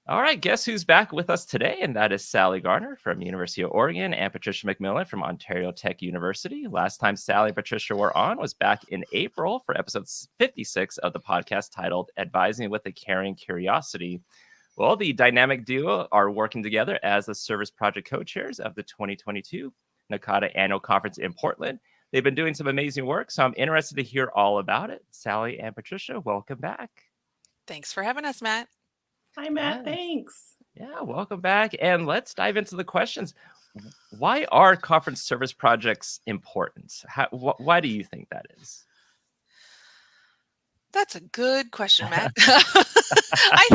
All right, guess who's back with us today? And that is Sally Garner from University of Oregon and Patricia MacMillan from Ontario Tech University. Last time Sally and Patricia were on was back in April for episode 56 of the podcast titled Advising with a Caring Curiosity. Well, the dynamic duo are working together as the service project co-chairs of the 2022 NACADA annual conference in Portland. They've been doing some amazing work, so I'm interested to hear all about it. Sally and Patricia, welcome back. Thanks for having us, Matt. Hi, Matt. Yeah. Thanks. Yeah, welcome back. And let's dive into the questions. Why are conference service projects important? Why do you think that is? That's a good question, Matt. I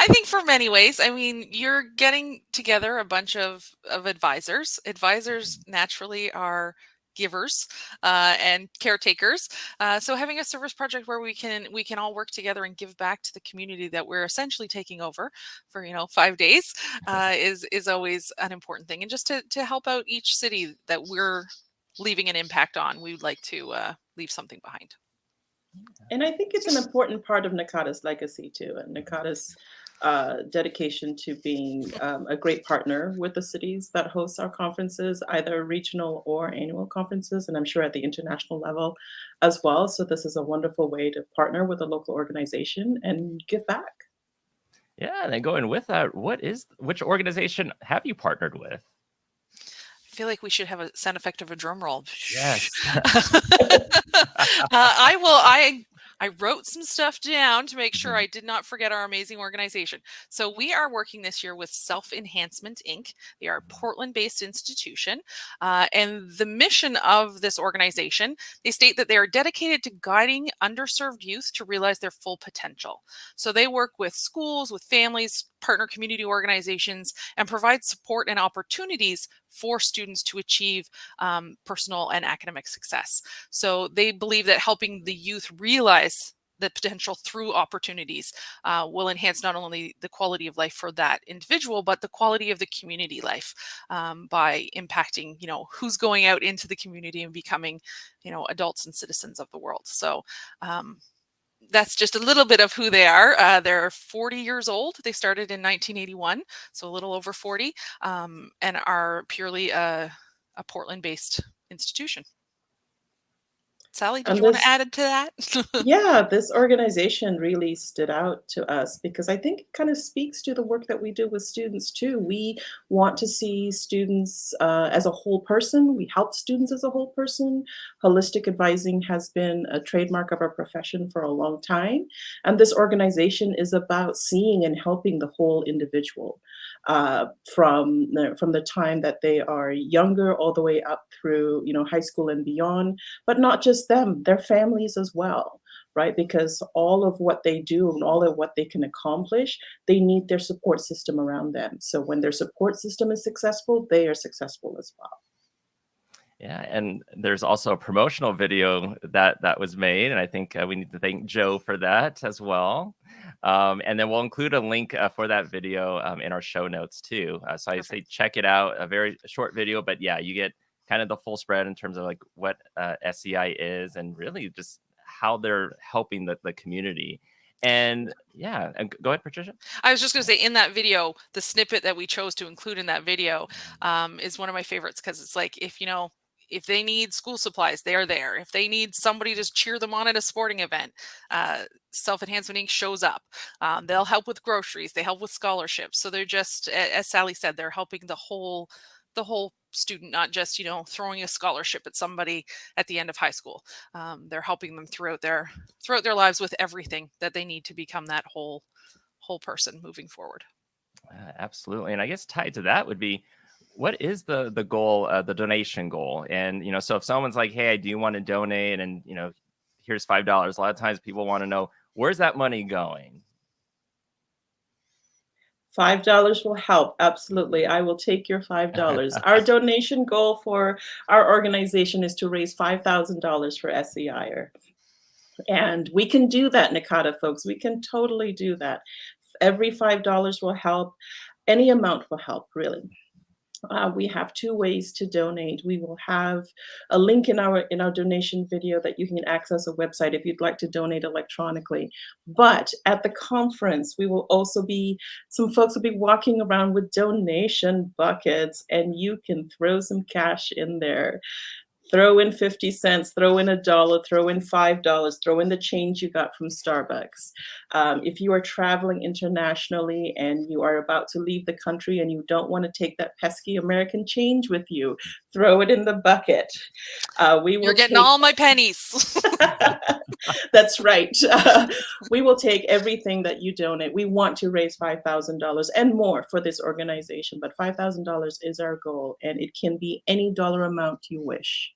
think for many ways. I mean, you're getting together a bunch of advisors. Advisors naturally are givers and caretakers. So having a service project where we can all work together and give back to the community that we're essentially taking over for 5 days is always an important thing. And just to help out each city that we're leaving an impact on, we would like to leave something behind. And I think it's an important part of NACADA's legacy too, and NACADA's dedication to being a great partner with the cities that host our conferences, either regional or annual conferences, and I'm sure at the international level as well. So this is a wonderful way to partner with a local organization and give back. Yeah, and then going with that, which organization have you partnered with? I feel like we should have a sound effect of a drum roll. Yes. I wrote some stuff down to make sure I did not forget our amazing organization. So we are working this year with Enhancement Inc. They are a Portland-based institution. And the mission of this organization, they state that they are dedicated to guiding underserved youth to realize their full potential. So they work with schools, with families, partner community organizations, and provide support and opportunities for students to achieve personal and academic success. So they believe that helping the youth realize the potential through opportunities will enhance not only the quality of life for that individual, but the quality of the community life by impacting, who's going out into the community and becoming, adults and citizens of the world. So that's just a little bit of who they are. They're 40 years old. They started in 1981, so a little over 40, and are purely a Portland-based institution. Sally, did you want to add to that? Yeah, this organization really stood out to us because I think it kind of speaks to the work that we do with students too. We want to see students as a whole person. We help students as a whole person. Holistic advising has been a trademark of our profession for a long time. And this organization is about seeing and helping the whole individual from the time that they are younger all the way up through, high school and beyond, but not just them, their families as well, right? Because all of what they do and all of what they can accomplish, they need their support system around them. So when their support system is successful, they are successful as well. Yeah, and there's also a promotional video that was made, and I think we need to thank Joe for that as well. And then we'll include a link for that video in our show notes too. So I say check it out. A very short video, but yeah, you get kind of the full spread in terms of like what SEI is and really just how they're helping the community. And yeah, go ahead, Patricia. I was just going to say, in that video, the snippet that we chose to include in that video is one of my favorites because it's like, if they need school supplies, they're there. If they need somebody to cheer them on at a sporting event, Enhancement Inc. shows up. They'll help with groceries. They help with scholarships. So they're just, as Sally said, they're helping the whole student, not just throwing a scholarship at somebody at the end of high school. They're helping them throughout their lives with everything that they need to become that whole person moving forward. Absolutely. And I guess tied to that would be, what is the goal, the donation goal? And so if someone's like, hey, I do want to donate, and here's $5, a lot of times people want to know, where's that money going? $5 will help. Absolutely. I will take your $5. Our donation goal for our organization is to raise $5,000 for SEI. And we can do that, NACADA folks. We can totally do that. Every $5 will help. Any amount will help, really. We have two ways to donate. We will have a link in our donation video that you can access a website if you'd like to donate electronically. But at the conference, we will also be some folks will be walking around with donation buckets, and you can throw some cash in there. Throw in 50 cents, throw in $1, throw in $5, throw in the change you got from Starbucks. If you are traveling internationally and you are about to leave the country and you don't want to take that pesky American change with you, throw it in the bucket. You're getting all my pennies. That's right. We will take everything that you donate. We want to raise $5,000 and more for this organization, but $5,000 is our goal, and it can be any dollar amount you wish.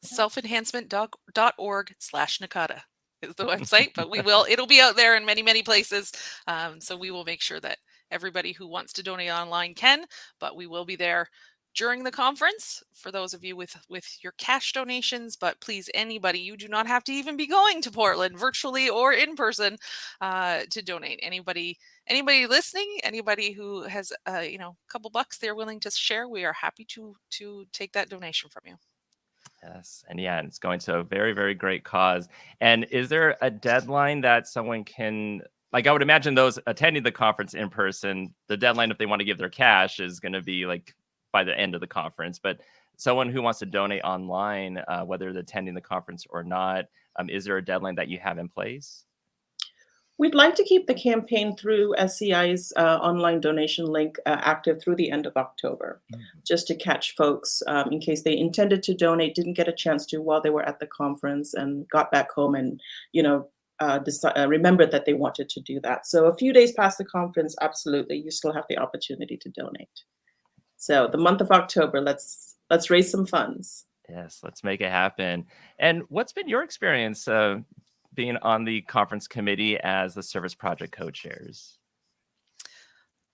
selfenhancement.org/NACADA is the website, but it'll be out there in many, many places. So we will make sure that everybody who wants to donate online can, but we will be there during the conference for those of you with your cash donations. But please, anybody, you do not have to even be going to Portland virtually or in person to donate. Anybody listening, anybody who has a couple bucks they're willing to share, we are happy to take that donation from you. Yes. And yeah, it's going to a very, very great cause. And is there a deadline that someone can, like, I would imagine those attending the conference in person, the deadline, if they want to give their cash, is going to be like by the end of the conference. But someone who wants to donate online, whether they're attending the conference or not, is there a deadline that you have in place? We'd like to keep the campaign through SCI's online donation link active through the end of October, just to catch folks in case they intended to donate, didn't get a chance to while they were at the conference, and got back home and remembered that they wanted to do that. So a few days past the conference, absolutely, you still have the opportunity to donate. So the month of October, let's raise some funds. Yes, let's make it happen. And what's been your experience being on the conference committee as the service project co-chairs?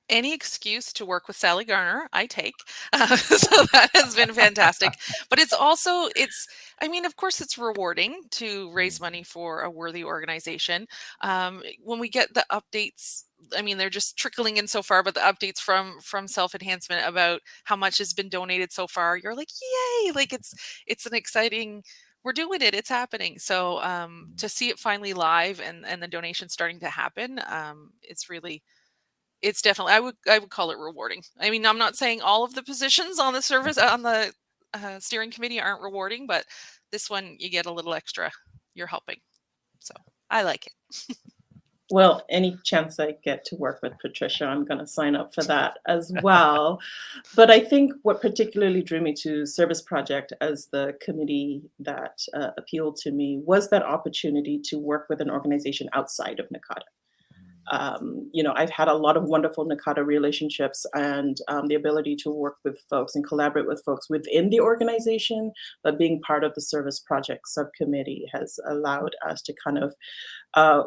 Any excuse to work with Sally Garner, I take. So that has been fantastic. But it's also, of course, it's rewarding to raise money for a worthy organization. When we get the updates, they're just trickling in so far, but the updates from Self-Enhancement about how much has been donated so far, you're like, yay! Like it's an exciting. We're doing it. It's happening. So to see it finally live and the donations starting to happen, it's definitely, I would call it rewarding. I'm not saying all of the positions on the steering committee aren't rewarding, but this one you get a little extra. You're helping. So I like it. Well, any chance I get to work with Patricia, I'm going to sign up for that as well. But I think what particularly drew me to Service Project as the committee that appealed to me was that opportunity to work with an organization outside of NACADA. I've had a lot of wonderful NACADA relationships, and the ability to work with folks and collaborate with folks within the organization, but being part of the Service Project subcommittee has allowed us to kind of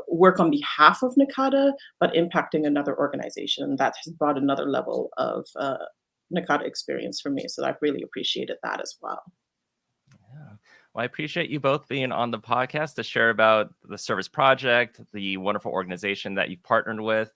work on behalf of NACADA, but impacting another organization. That has brought another level of NACADA experience for me. So I've really appreciated that as well. Yeah. Well, I appreciate you both being on the podcast to share about the Service Project, the wonderful organization that you've partnered with.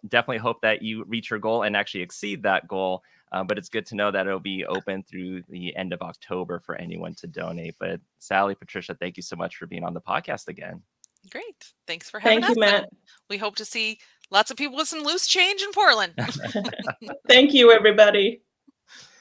Definitely hope that you reach your goal and actually exceed that goal. But it's good to know that it'll be open through the end of October for anyone to donate. But Sally, Patricia, thank you so much for being on the podcast again. Great. Thanks for having us. Thank you, Matt. We hope to see lots of people with some loose change in Portland. Thank you, everybody.